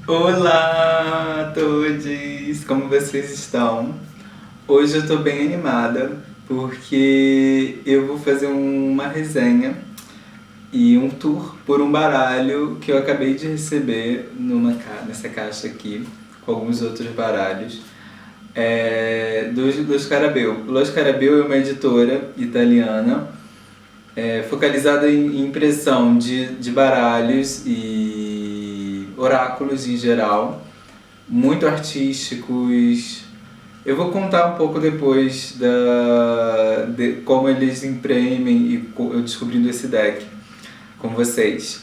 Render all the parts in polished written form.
Olá a todos! Como vocês estão? Hoje eu tô bem animada porque eu vou fazer uma resenha e um tour por um baralho que eu acabei de receber nessa caixa aqui, com alguns outros baralhos, do Scarabeu. O Scarabeu é uma editora italiana focalizada em impressão de baralhos e oráculos em geral, muito artísticos. Eu vou contar um pouco depois de como eles imprimem e eu descobrindo esse deck com vocês.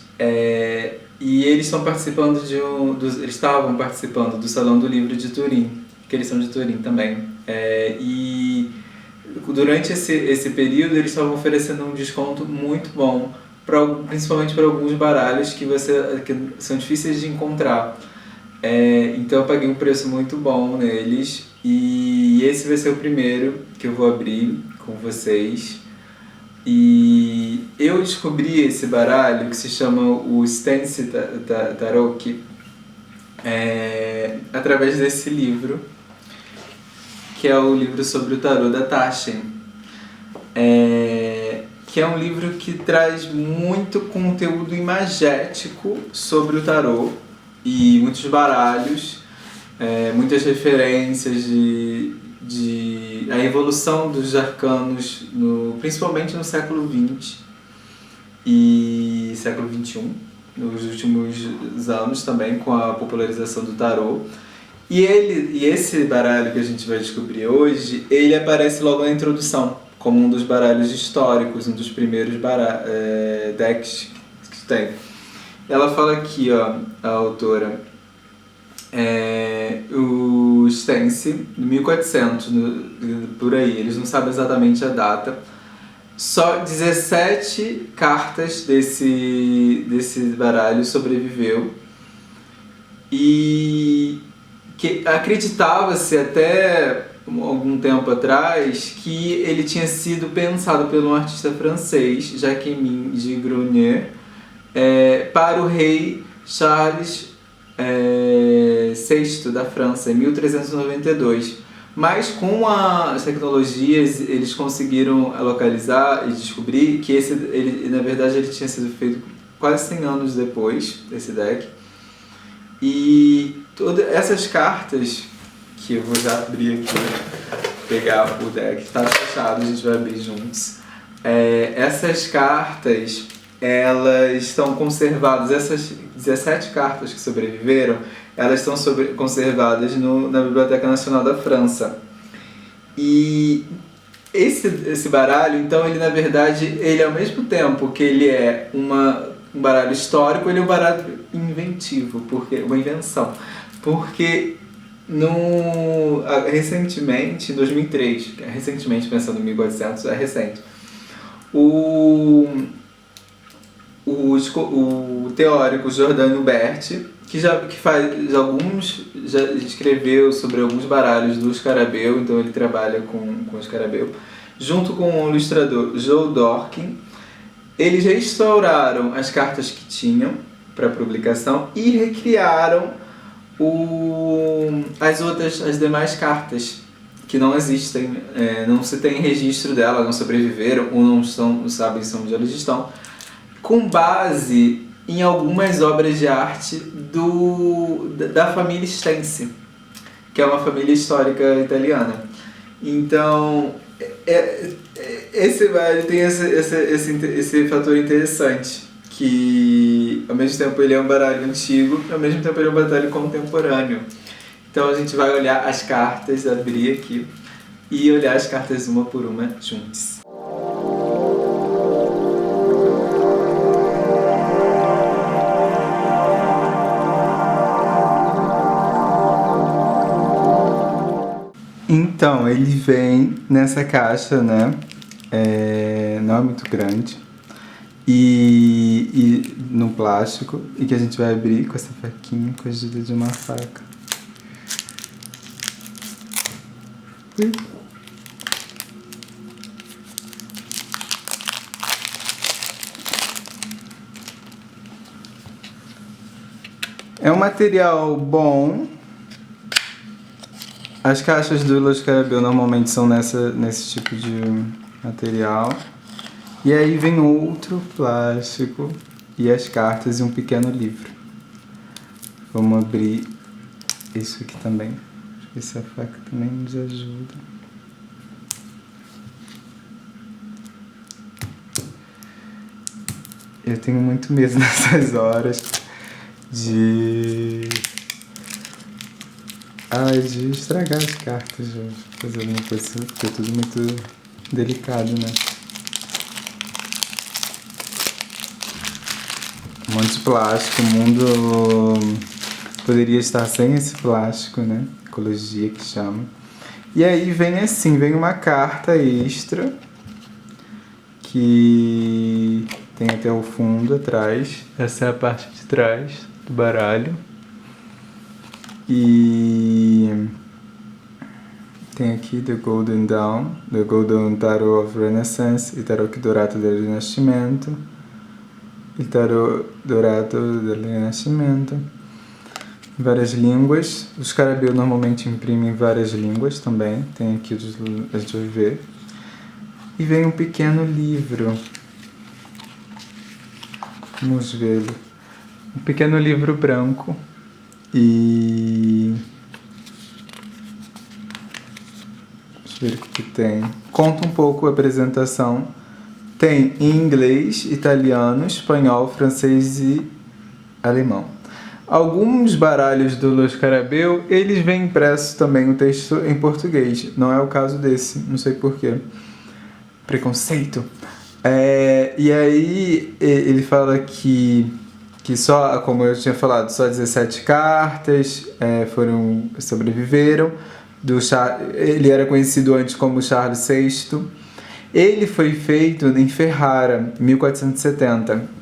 E eles estão participando eles estavam participando do Salão do Livro de Turim, que eles são de Turim também. E durante esse período eles estavam oferecendo um desconto muito bom, principalmente para alguns baralhos que são difíceis de encontrar. Então eu paguei um preço muito bom neles e esse vai ser o primeiro que eu vou abrir com vocês. E eu descobri esse baralho que se chama o Stance Tarot através desse livro, que é o livro sobre o tarot da Taschen, que é um livro que traz muito conteúdo imagético sobre o tarot e muitos baralhos, muitas referências de a evolução dos arcanos, principalmente no século XX e século XXI, nos últimos anos também, com a popularização do tarot. E esse baralho que a gente vai descobrir hoje, ele aparece logo na introdução, como um dos baralhos históricos, um dos primeiros decks que tem. Ela fala aqui, ó, a autora, o Stance, 1400, por aí, eles não sabem exatamente a data. Só 17 cartas desse baralho sobreviveu. E que acreditava-se até algum tempo atrás que ele tinha sido pensado por um artista francês, Jacquemin de Grunier, para o rei Charles VI da França, em 1392. Mas com as tecnologias eles conseguiram localizar e descobrir que na verdade ele tinha sido feito quase 100 anos depois desse deck. E todas essas cartas, que eu vou já abrir aqui, pegar o deck, está fechado, a gente vai abrir juntos. Essas cartas, elas estão conservadas, essas 17 cartas que sobreviveram, elas estão conservadas na Biblioteca Nacional da França. E esse baralho, então, ele na verdade, ele ao mesmo tempo que ele é um baralho histórico, ele é um baralho inventivo, uma invenção. Porque recentemente, em 2003, recentemente pensando em 1400, é recente, o teórico Giordano Berti, que já escreveu sobre alguns baralhos do Scarabeu, então ele trabalha com o Scarabeu, junto com o ilustrador Joe Dorkin. Eles restauraram as cartas que tinham para publicação e recriaram as demais cartas que não existem, não se tem registro delas, não sobreviveram ou não sabem onde elas estão, com base em algumas obras de arte da família Stance, que é uma família histórica italiana. Então, esse baralho tem esse fator interessante, que ao mesmo tempo ele é um baralho antigo, ao mesmo tempo ele é um baralho contemporâneo. Então a gente vai olhar as cartas, abrir aqui e olhar as cartas uma por uma juntos. Então, ele vem nessa caixa, né? Não é muito grande. E no plástico. E que a gente vai abrir com essa faquinha, com a ajuda de uma faca. Ui. É um material bom. As caixas do Los Carabel normalmente são nesse tipo de material. E aí vem outro plástico e as cartas e um pequeno livro. Vamos abrir isso aqui também. Acho que essa faca também nos ajuda. Eu tenho muito medo nessas horas de estragar as cartas, de fazer alguma coisa, porque é tudo muito delicado, né? Um monte de plástico, o mundo poderia estar sem esse plástico, né? Ecologia que chama. E aí vem assim, vem uma carta extra que tem até o fundo atrás. Essa é a parte de trás do baralho. E tem aqui The Golden Dawn, The Golden Tarot of Renaissance, il Tarot Dorato del Rinascimento, il Tarot Dorato del Rinascimento. Várias línguas. Os Carabel normalmente imprimem várias línguas também. Tem aqui, a gente vai ver. E vem um pequeno livro. Vamos vê-lo. Um pequeno livro branco. E deixa eu ver o que tem. Conta um pouco a apresentação. Tem em inglês, italiano, espanhol, francês e alemão. Alguns baralhos do Los Carabel, eles vêm impressos também o texto em português. Não é o caso desse, não sei porquê. Preconceito. E aí ele fala que só, como eu tinha falado, só 17 cartas sobreviveram. Ele era conhecido antes como Charles VI. Ele foi feito em Ferrara, 1470.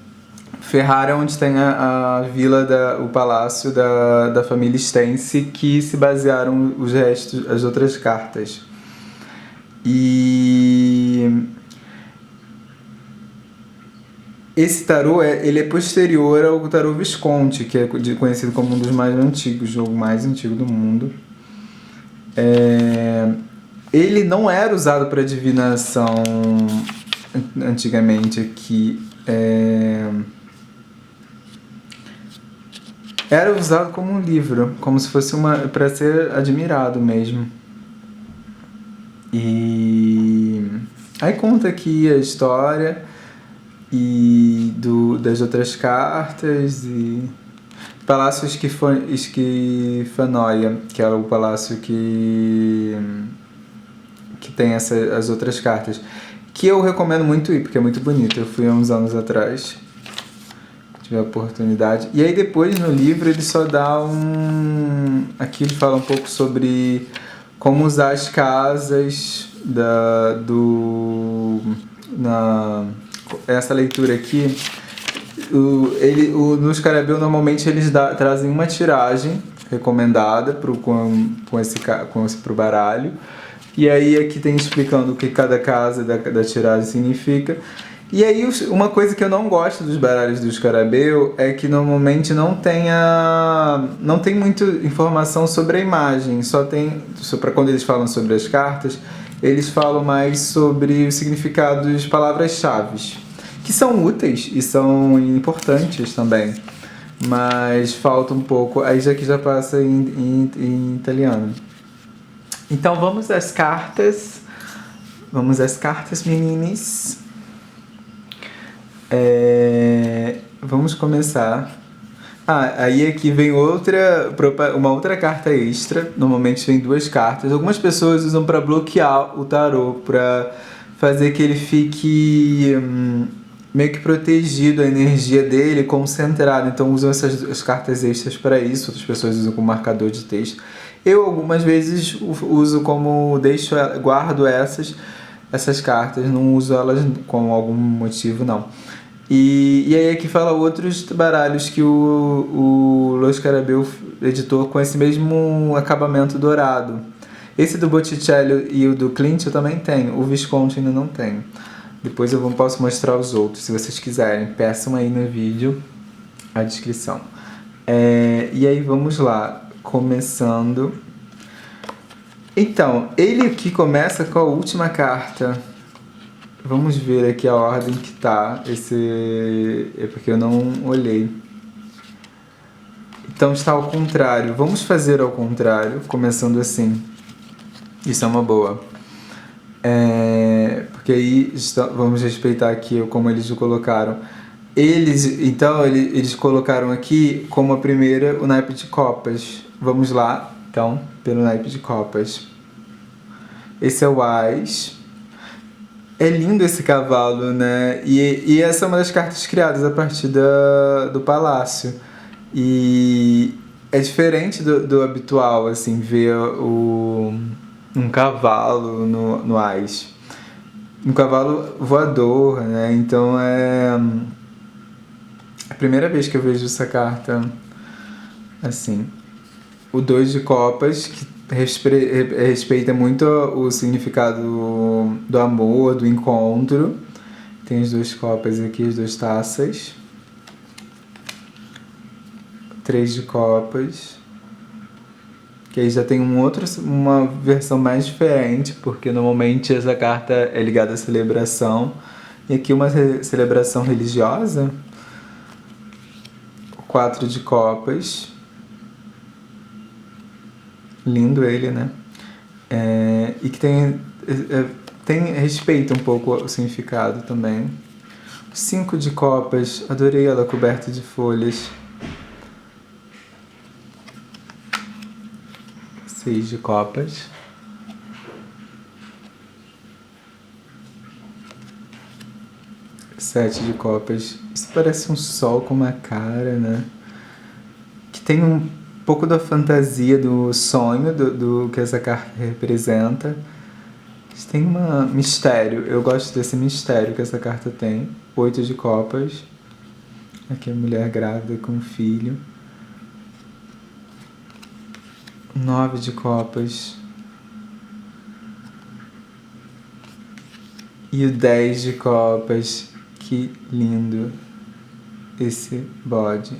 Ferrara é onde tem a vila, o palácio da família Stenci, que se basearam os restos, as outras cartas. E esse tarô ele é posterior ao tarô Visconti, que é conhecido como um dos mais antigos, o mais antigo do mundo. Ele não era usado para divinação antigamente aqui. Era usado como um livro, como se fosse para ser admirado mesmo. E aí conta aqui a história das outras cartas e Palácio Esquifanoia, que é o palácio que tem as outras cartas, que eu recomendo muito ir, porque é muito bonito. Eu fui há uns anos atrás, tive a oportunidade. E aí depois no livro ele só dá aqui ele fala um pouco sobre como usar as casas essa leitura aqui. Nos Carabel normalmente eles trazem uma tiragem recomendada pro baralho. E aí aqui tem explicando o que cada casa da tiragem significa. E aí uma coisa que eu não gosto dos baralhos dos Carabel é que normalmente não tem muita informação sobre a imagem. Só para quando eles falam sobre as cartas, eles falam mais sobre o significado das palavras-chave, que são úteis e são importantes também. Mas falta um pouco. Aí aqui já passa em italiano. Então vamos às cartas. Vamos às cartas, meninas. Vamos começar. Aí aqui vem uma outra carta extra. Normalmente vem 2 cartas. Algumas pessoas usam para bloquear o tarô, para fazer que ele fique meio que protegido, a energia dele concentrada. Então usam as cartas extras para isso. Outras pessoas usam como marcador de texto. Eu algumas vezes uso guardo essas cartas, não uso elas com algum motivo, não. E aí aqui fala outros baralhos que o Los Carabel editou com esse mesmo acabamento dourado. Esse do Botticelli e o do Clint eu também tenho, o Visconti ainda não tenho. Depois eu posso mostrar os outros, se vocês quiserem. Peçam aí no vídeo a descrição. E aí vamos lá, começando. Então, ele aqui começa com a última carta. Vamos ver aqui a ordem que tá. É porque eu não olhei. Então está ao contrário. Vamos fazer ao contrário, começando assim. Isso é uma boa. Porque aí vamos respeitar aqui como eles o colocaram. Eles colocaram aqui como a primeira o naipe de copas. Vamos lá, então, pelo naipe de copas. Esse é o Ás. É lindo esse cavalo, né? E essa é uma das cartas criadas a partir do palácio. E é diferente do habitual, assim, ver um cavalo no Ás. Um cavalo voador, né? Então é a primeira vez que eu vejo essa carta assim. O 2 de copas, que respeita muito o significado do amor, do encontro. Tem as 2 copas aqui, as 2 taças. 3 de copas. Que aí já tem uma versão mais diferente, porque normalmente essa carta é ligada à celebração. E aqui uma celebração religiosa. 4 de copas. Lindo ele, né? E que respeita um pouco o significado também. 5 de copas. Adorei ela coberta de folhas. 6 de copas. 7 de copas. Isso parece um sol com uma cara, né? Que tem um pouco da fantasia do sonho do que essa carta representa. Tem um mistério. Eu gosto desse mistério que essa carta tem. 8 de copas. Aqui a mulher grávida com um filho. 9 de copas. E o 10 de copas. Que lindo esse bode.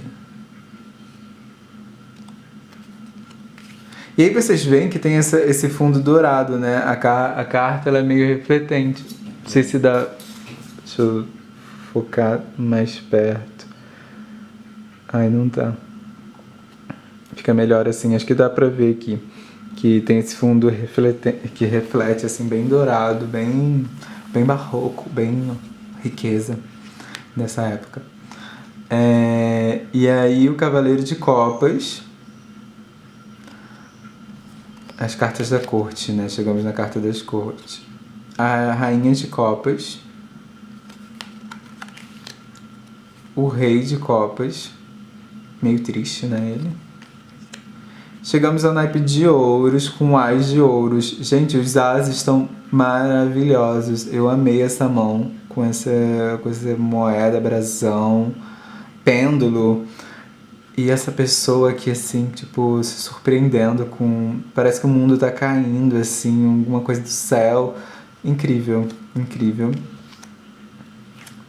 E aí vocês veem que tem esse fundo dourado, né? A carta ela é meio refletente. Não sei se dá... Deixa eu focar mais perto. Ai, não tá. Fica melhor assim. Acho que dá pra ver aqui. Que tem esse fundo que reflete assim, bem dourado, bem barroco, bem riqueza dessa época. E aí o Cavaleiro de Copas... As cartas da corte, né? Chegamos na carta das cortes. A Rainha de Copas. O Rei de Copas. Meio triste, né, ele? Chegamos ao naipe de ouros com Ás de ouros. Gente, os Ás estão maravilhosos. Eu amei essa mão com essa moeda, brasão, pêndulo. E essa pessoa aqui, assim, tipo, se surpreendendo com... Parece que o mundo tá caindo, assim, alguma coisa do céu. Incrível, incrível.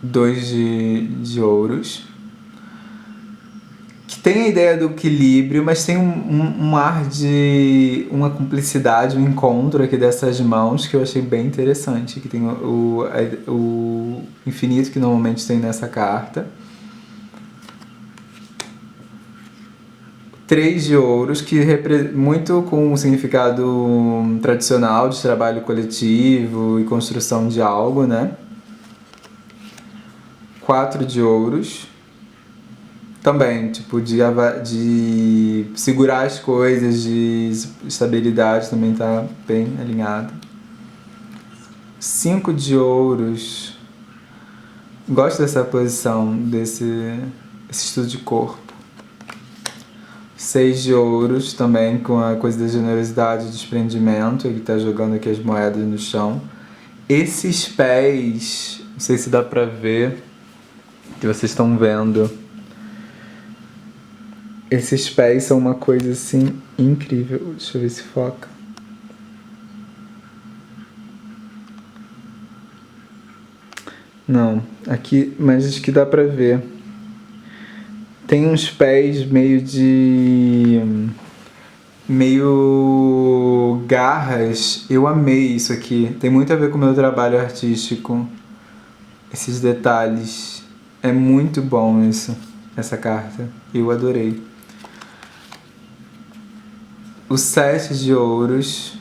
2 de ouros. Que tem a ideia do equilíbrio, mas tem um ar de... uma cumplicidade, um encontro aqui dessas mãos que eu achei bem interessante. Que tem o infinito que normalmente tem nessa carta. 3 de ouros, que muito com um significado tradicional de trabalho coletivo e construção de algo, né? 4 de ouros. Também, tipo, de segurar as coisas, de estabilidade, também tá bem alinhado. 5 de ouros. Gosto dessa posição, desse estudo de corpo. 6 de ouros, também com a coisa da generosidade e desprendimento. Ele tá jogando aqui as moedas no chão. Esses pés, não sei se dá pra ver, que vocês estão vendo. Esses pés são uma coisa assim incrível. Deixa eu ver se foca. Não, aqui, mas acho que dá pra ver. Tem uns pés meio garras. Eu amei isso aqui. Tem muito a ver com o meu trabalho artístico. Esses detalhes. É muito bom isso, essa carta. Eu adorei. O 7 de ouros.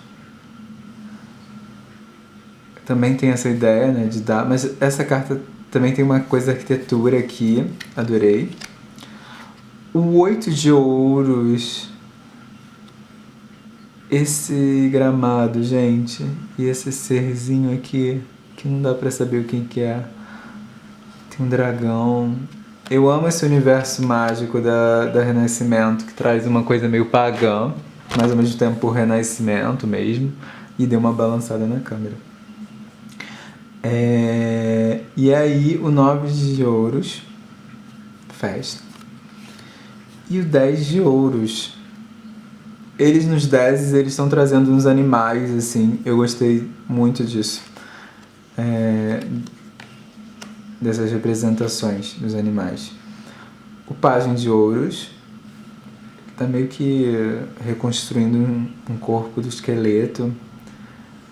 Também tem essa ideia, né, de dar. Mas essa carta também tem uma coisa da arquitetura aqui. Adorei. O 8 de ouros. Esse gramado, gente. E esse serzinho aqui. Que não dá pra saber o que é. Tem um dragão. Eu amo esse universo mágico da Renascimento, que traz uma coisa meio pagã, mas ao mesmo tempo Renascimento mesmo. E deu uma balançada na câmera. E aí o 9 de ouros. Festa. E o 10 de ouros. Eles nos 10, eles estão trazendo uns animais, assim. Eu gostei muito disso. Dessas representações dos animais. O pajem de ouros. Tá meio que reconstruindo um corpo do esqueleto.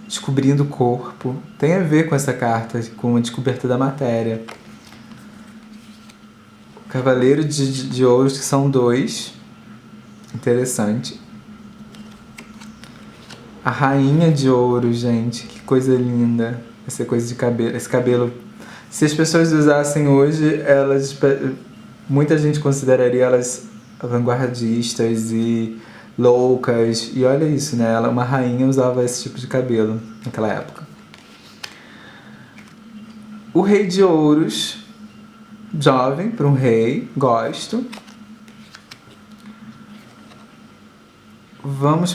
Descobrindo o corpo. Tem a ver com essa carta, com a descoberta da matéria. O cavaleiro de ouros, que são 2. Interessante. A rainha de ouros, gente. Que coisa linda. Essa coisa de cabelo. Esse cabelo. Se as pessoas usassem hoje, muita gente consideraria elas vanguardistas e loucas. E olha isso, né? Uma rainha usava esse tipo de cabelo naquela época. O rei de ouros. Jovem para um rei. Gosto. Vamos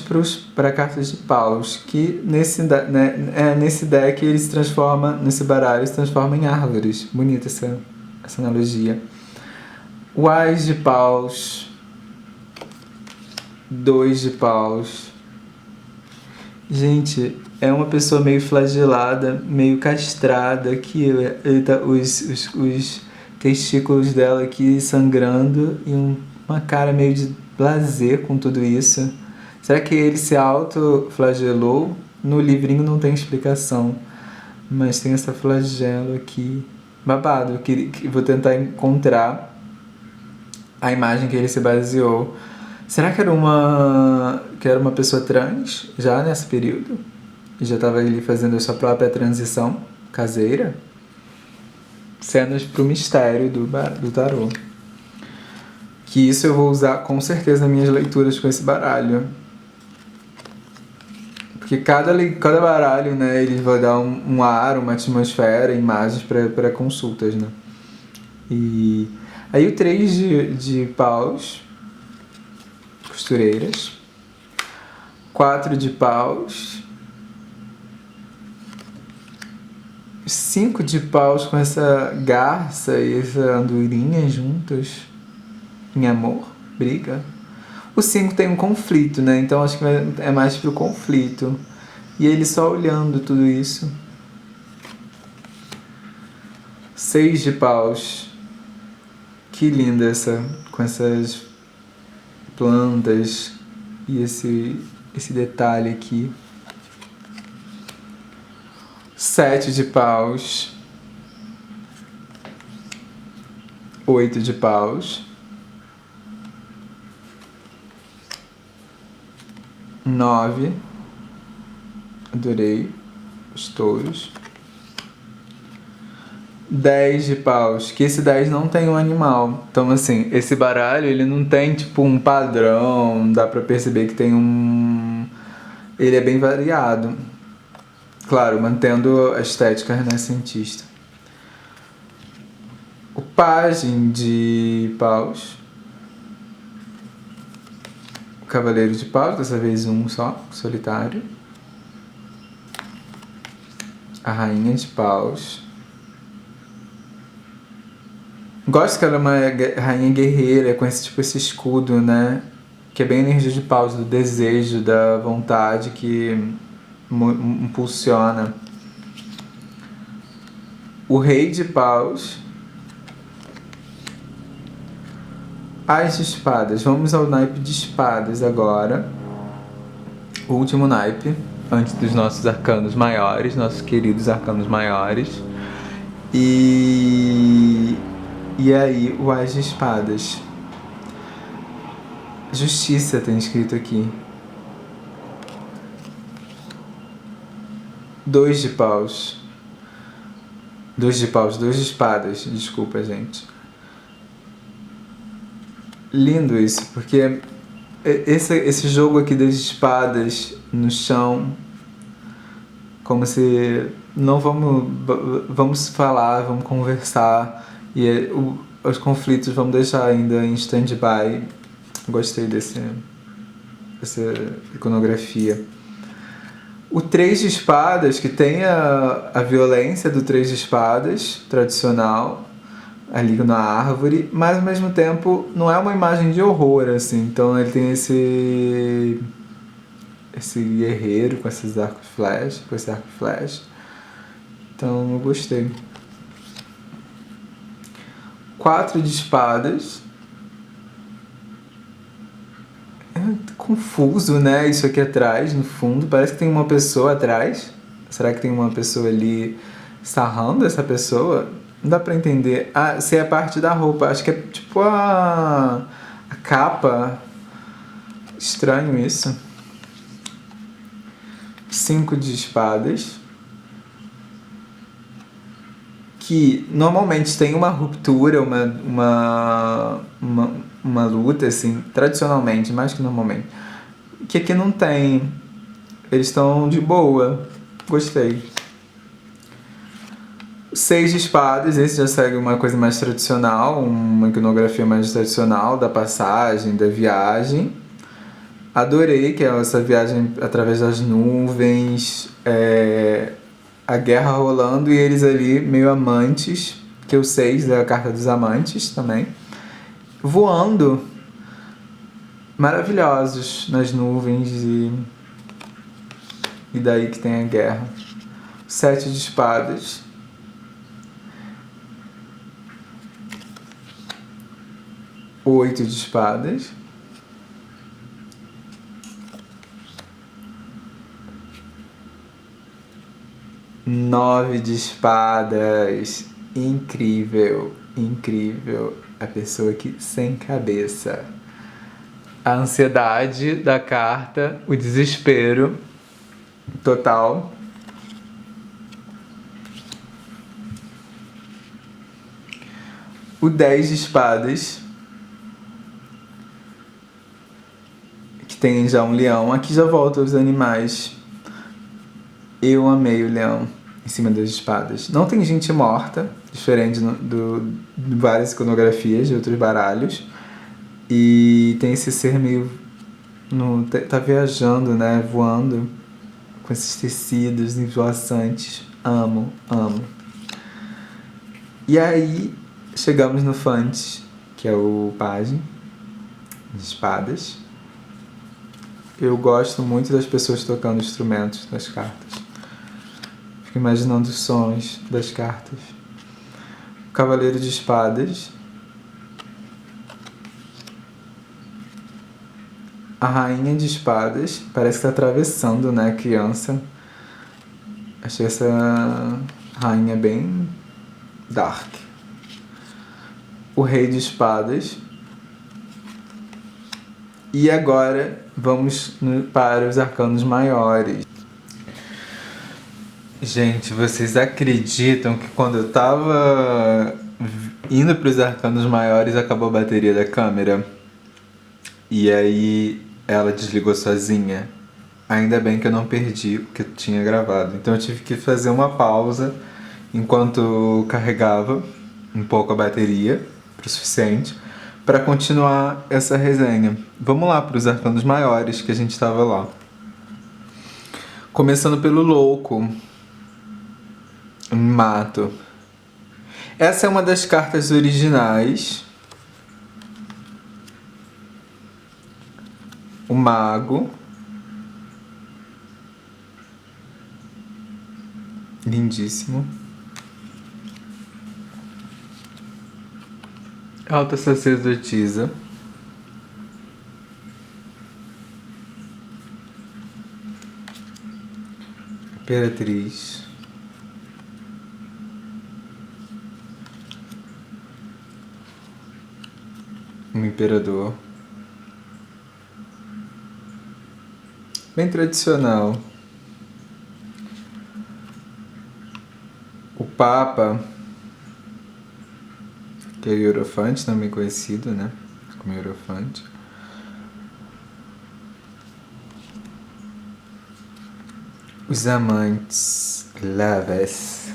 para cartas de paus, que nesse deck ele se transforma, nesse baralho se transforma em árvores. Bonita essa analogia. O Ás de paus. 2 de paus. Gente, é uma pessoa meio flagelada, meio castrada, que os testículos dela aqui sangrando e uma cara meio de blazer com tudo isso. Será que ele se autoflagelou? No livrinho não tem explicação, mas tem essa flagelo aqui. Babado, que vou tentar encontrar a imagem que ele se baseou. Será que era uma pessoa trans já nesse período? E já estava ali fazendo a sua própria transição caseira? Cenas para o mistério do tarô. Que isso eu vou usar com certeza nas minhas leituras com esse baralho. Porque cada baralho, né, ele vai dar um ar, uma atmosfera, imagens para consultas, né? E aí o 3 de paus, costureiras. 4 de paus. 5 de paus com essa garça e essa andorinha juntos. Em amor, briga. O 5 tem um conflito, né? Então acho que é mais pro conflito. E ele só olhando tudo isso. 6 de paus. Que linda com essas plantas e esse detalhe aqui. 7 de paus. 8 de paus. 9. Adorei os touros. 10 de paus, que esse 10 não tem um animal. Então, assim, esse baralho, ele não tem, tipo, um padrão. Dá pra perceber que tem ele é bem variado. Claro, mantendo a estética renascentista. O pajem de paus. O cavaleiro de paus, dessa vez um só, solitário. A rainha de paus. Gosto que ela é uma rainha guerreira, com esse escudo, né? Que é bem energia de paus, do desejo, da vontade que impulsiona. O rei de paus. As de espadas. Vamos ao naipe de espadas agora. O último naipe, antes dos nossos arcanos maiores, nossos queridos arcanos maiores. E aí, o As de espadas. Justiça tem escrito aqui. 2 de paus. 2 de paus, 2 de espadas. Desculpa, gente. Lindo isso, porque esse jogo aqui das espadas no chão, como se não vamos falar, vamos conversar, e os conflitos vamos deixar ainda em stand-by. Gostei dessa iconografia. O 3 de espadas, que tem a violência do 3 de espadas tradicional ali na árvore, mas ao mesmo tempo não é uma imagem de horror, assim. Então ele tem esse guerreiro com esses arcos flash, com esse arco flash. Então eu gostei. 4 de espadas. É confuso, né? Isso aqui atrás, no fundo. Parece que tem uma pessoa atrás. Será que tem uma pessoa ali sarrando essa pessoa? Não dá pra entender. Ah, se é parte da roupa. Acho que é tipo a capa. Estranho isso. 5 de espadas. Que normalmente tem uma ruptura, uma luta, assim, tradicionalmente, mais que normalmente. Que aqui não tem. Eles estão de boa. Gostei. 6 de espadas, esse já segue uma coisa mais tradicional, uma iconografia mais tradicional da passagem, da viagem. Adorei, que é essa viagem através das nuvens, a guerra rolando e eles ali meio amantes, que é o 6 da carta dos amantes também, voando, maravilhosos nas nuvens e daí que tem a guerra. 7 de espadas. 8 de espadas. 9 de espadas. Incrível, incrível. A pessoa aqui sem cabeça. A ansiedade da carta, o desespero total. O 10 de espadas, que tem já um leão. Aqui já volta os animais. Eu amei o leão em cima das espadas. Não tem gente morta, diferente de várias iconografias de outros baralhos. E tem esse ser meio... tá viajando, né? Voando com esses tecidos esvoaçantes. Amo, amo. E aí, chegamos no Fantes, que é o pajem de espadas. Eu gosto muito das pessoas tocando instrumentos das cartas. Fico imaginando os sons das cartas. O Cavaleiro de Espadas. A Rainha de Espadas. Parece que está atravessando, né, a criança. Achei essa rainha bem dark. O Rei de Espadas. E agora vamos para os arcanos maiores. Gente, vocês acreditam que quando eu tava indo para os arcanos maiores acabou a bateria da câmera? E aí ela desligou sozinha. Ainda bem que eu não perdi o que eu tinha gravado. Então eu tive que fazer uma pausa enquanto carregava um pouco a bateria, o suficiente, para continuar essa resenha. Vamos lá para os arcanos maiores que a gente estava lá. Começando pelo louco. Mato. Essa é uma das cartas originais. O mago. Lindíssimo. Alta sacerdotisa. Imperatriz. Um imperador. Bem tradicional. O Papa, que é o Hierofante, também conhecido, né? Como Hierofante. Os amantes, lovers.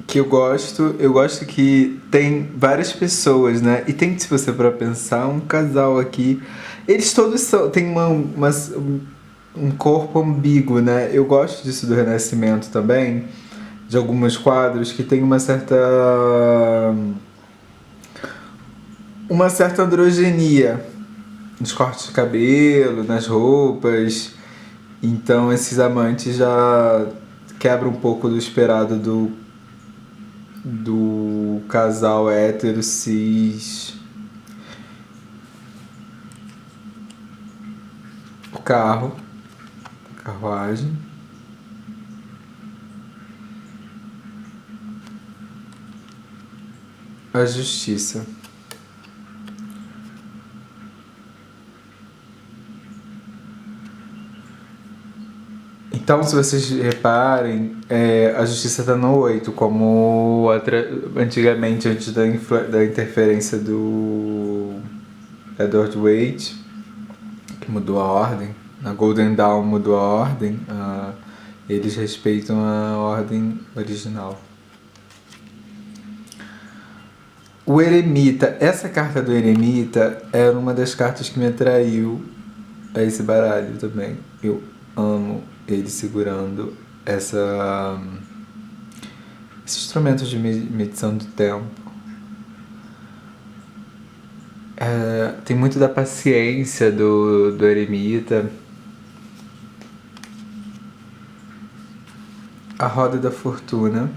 Que eu gosto que tem várias pessoas, né? E tem, se você for pensar, um casal aqui. Eles todos têm um corpo ambíguo, né? Eu gosto disso do Renascimento também, de alguns quadros que tem uma certa androgenia nos cortes de cabelo, nas roupas. Então esses amantes já quebram um pouco do esperado do casal hétero cis. O carro, a carruagem. A justiça. Então, se vocês reparem, a justiça está no 8, como antigamente, antes da interferência do Edward Waite, que mudou a ordem, a Golden Dawn mudou a ordem, eles respeitam a ordem original. O Eremita, essa carta do Eremita era uma das cartas que me atraiu a esse baralho também. Eu amo ele segurando esse instrumento de medição do tempo. Tem muito da paciência do Eremita. A roda da fortuna.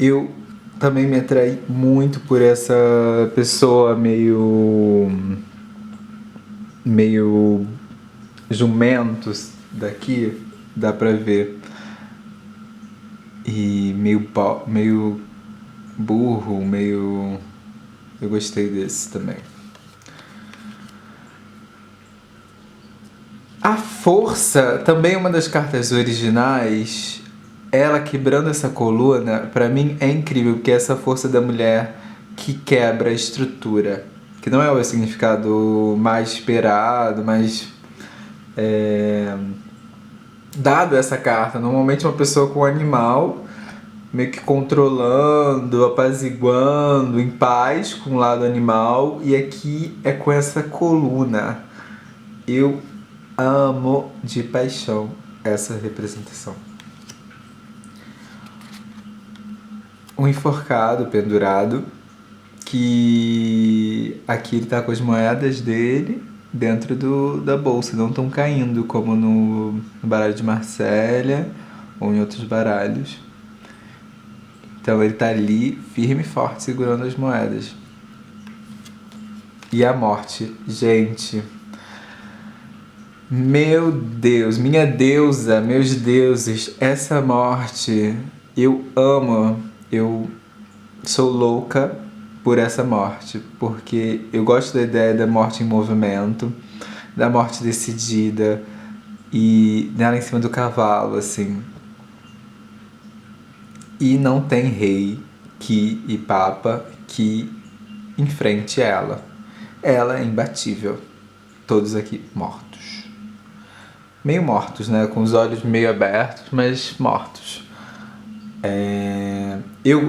Eu também me atraí muito por essa pessoa meio jumentos daqui, dá pra ver. E meio burro, meio... Eu gostei desse também. A força, também uma das cartas originais, ela quebrando essa coluna, pra mim é incrível, porque é essa força da mulher que quebra a estrutura, que não é o significado mais esperado, mais dado essa carta. Normalmente uma pessoa com um animal meio que controlando, apaziguando, em paz com o lado animal, e aqui é com essa coluna. Eu amo de paixão essa representação. Um enforcado, pendurado, que aqui ele tá com as moedas dele dentro da bolsa, não estão caindo como no baralho de Marsella ou em outros baralhos. Então ele tá ali firme e forte segurando as moedas. E a morte, gente, meu Deus, minha deusa, meus deuses, essa morte eu amo. Eu sou louca por essa morte, porque eu gosto da ideia da morte em movimento, da morte decidida, e dela em cima do cavalo, assim. E não tem rei e papa que enfrente ela. Ela é imbatível. Todos aqui mortos. Meio mortos, né? Com os olhos meio abertos, mas mortos.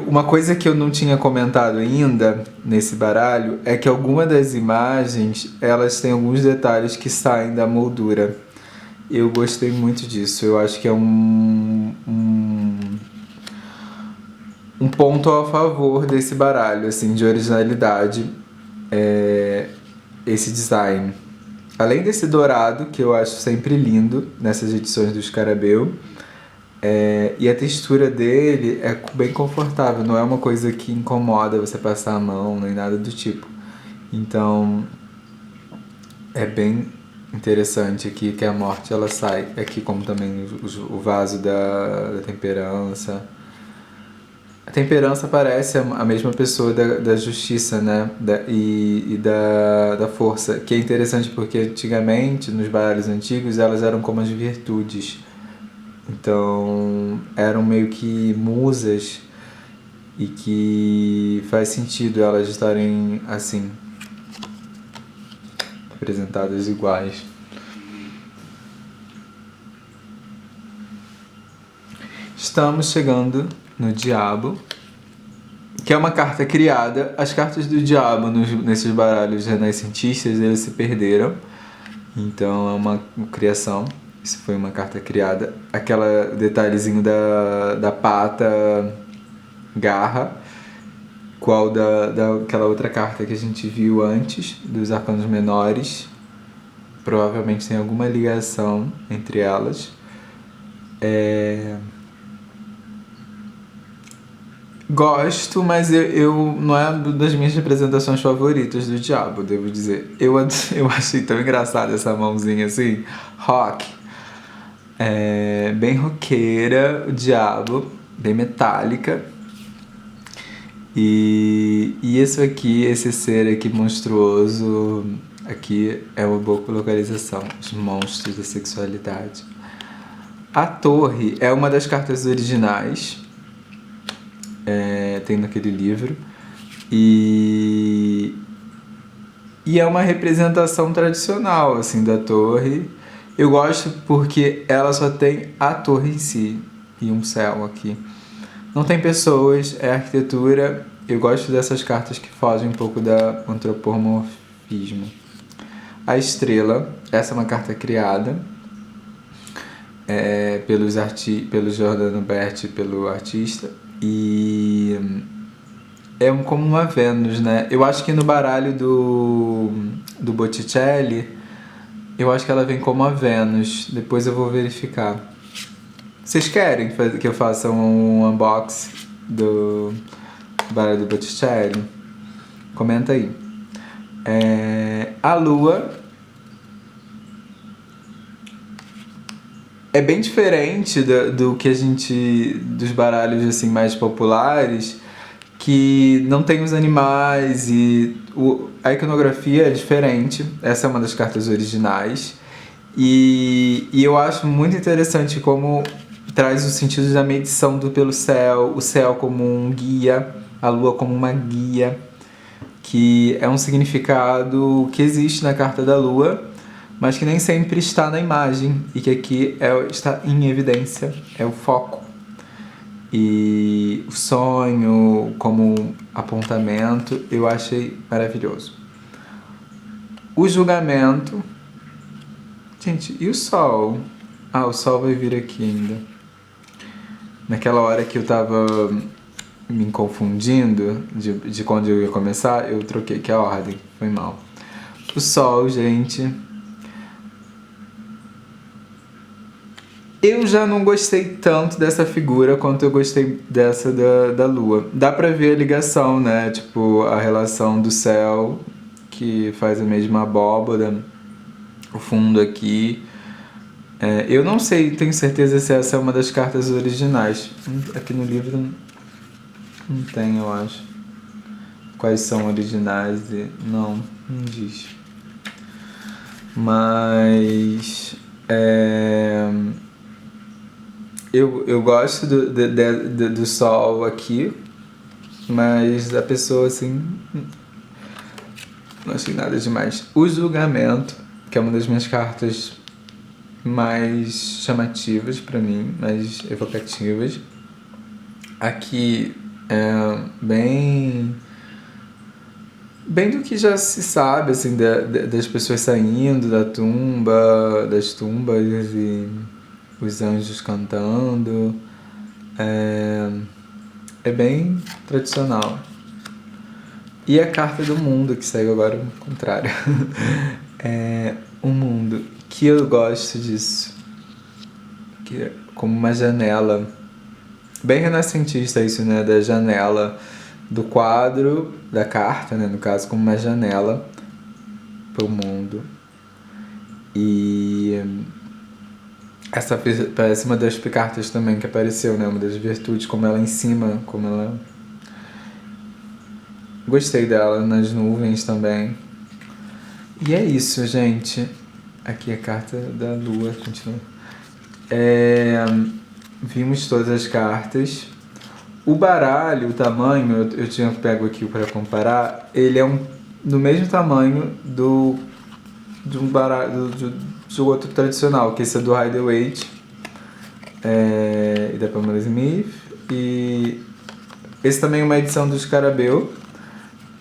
Uma coisa que eu não tinha comentado ainda nesse baralho é que algumas das imagens, elas têm alguns detalhes que saem da moldura. Eu gostei muito disso. Eu acho que é um ponto a favor desse baralho, assim, de originalidade, esse design. Além desse dourado, que eu acho sempre lindo nessas edições do Scarabeu, e a textura dele é bem confortável, não é uma coisa que incomoda você passar a mão, nem nada do tipo. Então é bem interessante aqui que a morte ela sai aqui, como também o vaso da temperança. A temperança parece a mesma pessoa da justiça, né? E da força, que é interessante porque antigamente, nos baralhos antigos, elas eram como as virtudes. Então eram meio que musas, e que faz sentido elas estarem assim, representadas iguais. Estamos chegando no Diabo, que é uma carta criada. As cartas do Diabo nesses baralhos renascentistas, eles se perderam. Então é uma criação. Isso foi uma carta criada. Aquela detalhezinho da pata garra, qual daquela outra carta que a gente viu antes, dos arcanos menores. Provavelmente tem alguma ligação entre elas. Gosto, mas eu não é das minhas representações favoritas do Diabo, devo dizer. Eu achei tão engraçada essa mãozinha assim, rock. Bem roqueira, o Diabo, bem metálica. E isso aqui, esse ser aqui monstruoso, aqui é uma boa localização, os monstros da sexualidade. A Torre é uma das cartas originais, tem naquele livro, e é uma representação tradicional assim da torre. Eu gosto porque ela só tem a torre em si e um céu aqui. Não tem pessoas, é arquitetura. Eu gosto dessas cartas que fogem um pouco do antropomorfismo. A Estrela, essa é uma carta criada pelo Giordano Berti, pelo artista, e é como uma Vênus, né? Eu acho que no baralho do Botticelli, eu acho que ela vem como a Vênus. Depois eu vou verificar. Vocês querem que eu faça um unboxing do baralho do Botticelli? Comenta aí. A Lua é bem diferente do que a gente, dos baralhos assim mais populares, que não tem os animais e a iconografia é diferente. Essa é uma das cartas originais. E eu acho muito interessante como traz o sentido da medição pelo céu, o céu como um guia, a lua como uma guia, que é um significado que existe na carta da lua, mas que nem sempre está na imagem, e que aqui está em evidência, é o foco. E o sonho como apontamento, eu achei maravilhoso. O julgamento. Gente, e o sol? O sol vai vir aqui ainda. Naquela hora que eu tava me confundindo de quando eu ia começar, eu troquei aqui a ordem, foi mal. O sol, gente. Eu já não gostei tanto dessa figura quanto eu gostei dessa da lua. Dá pra ver a ligação, né? Tipo, a relação do céu, que faz a mesma abóbora, o fundo aqui. Eu não sei, tenho certeza se essa é uma das cartas originais. Aqui no livro não tem, eu acho. Quais são originais e... Não diz. Mas... Eu gosto do sol aqui, mas a pessoa assim... Não achei nada demais. O julgamento, que é uma das minhas cartas mais chamativas pra mim, mais evocativas. Aqui é bem do que já se sabe, assim, das pessoas saindo das tumbas e os anjos cantando. É bem tradicional. E a carta do mundo, que saiu agora ao contrário. O mundo, que eu gosto disso. Que é como uma janela. Bem renascentista isso, né? Da janela do quadro, da carta, né, no caso, como uma janela para o mundo. E essa parece uma das cartas também que apareceu, né, uma das virtudes, como ela em cima, como ela... Gostei dela nas nuvens também. E é isso, gente. Aqui a carta da lua, continua. Vimos todas as cartas. O baralho, o tamanho, eu tinha pego aqui para comparar, ele é do mesmo tamanho de um baralho de outro tradicional, que esse é do Rider-Waite e da Pamela Smith. E esse também é uma edição do Scarabeu.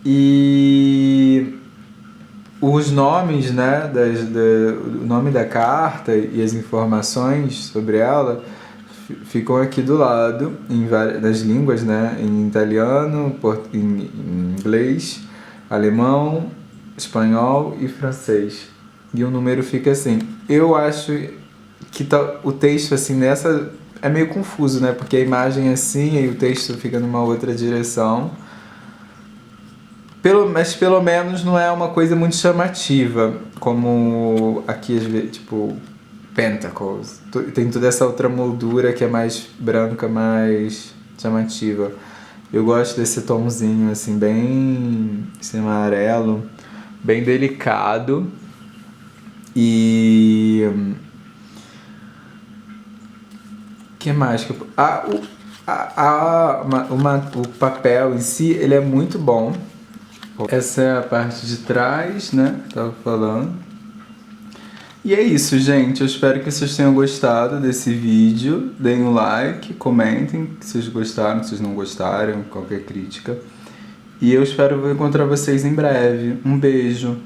E os nomes, né, o nome da carta e as informações sobre ela ficam aqui do lado, nas línguas, né, em italiano, em inglês, alemão, espanhol e francês. E o número fica assim. Eu acho que o texto assim nessa é meio confuso, né, porque a imagem é assim e o texto fica numa outra direção. Mas pelo menos não é uma coisa muito chamativa, como aqui, às vezes, tipo, Pentacles. Tem toda essa outra moldura que é mais branca, mais chamativa. Eu gosto desse tomzinho, assim, bem assim, amarelo, bem delicado. E... o que mais? O papel em si, ele é muito bom. Essa é a parte de trás, né? Tava falando. E é isso, gente. Eu espero que vocês tenham gostado desse vídeo. Deem um like, comentem se vocês gostaram, se vocês não gostaram, qualquer crítica. E eu espero encontrar vocês em breve. Um beijo.